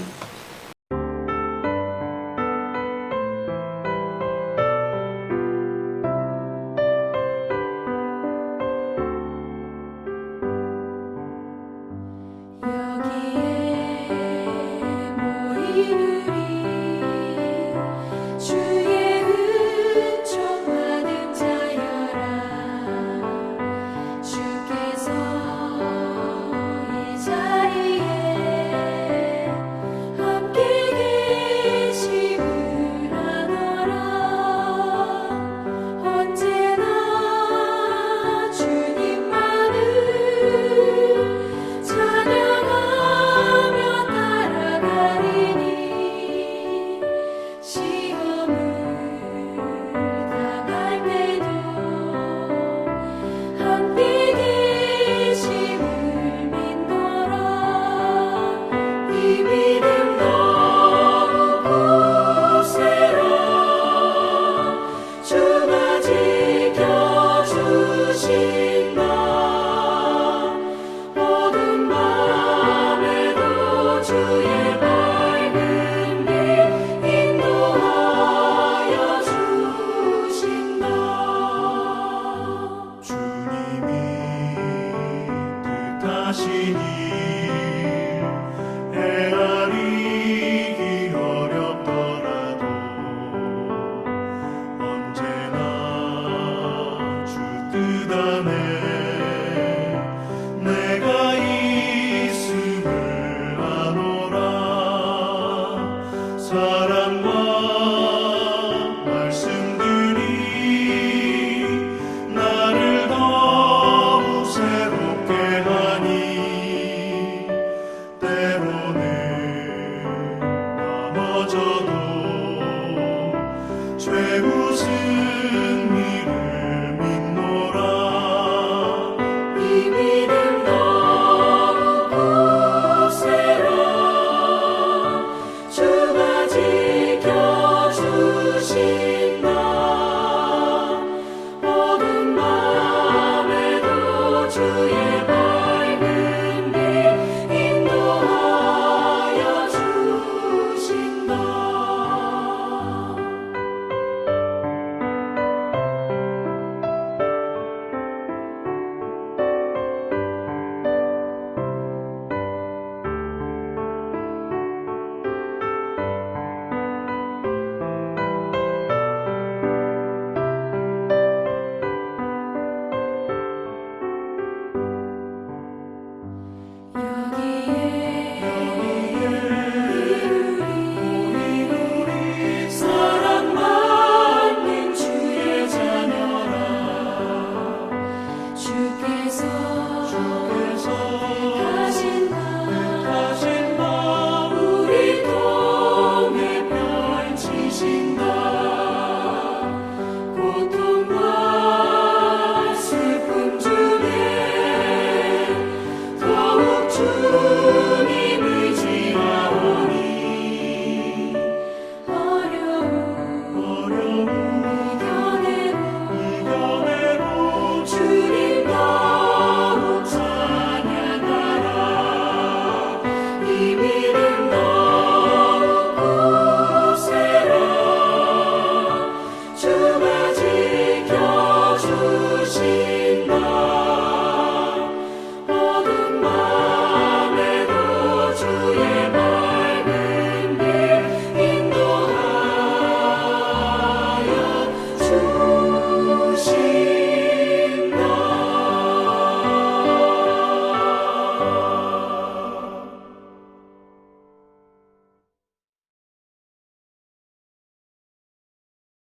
죄 웃음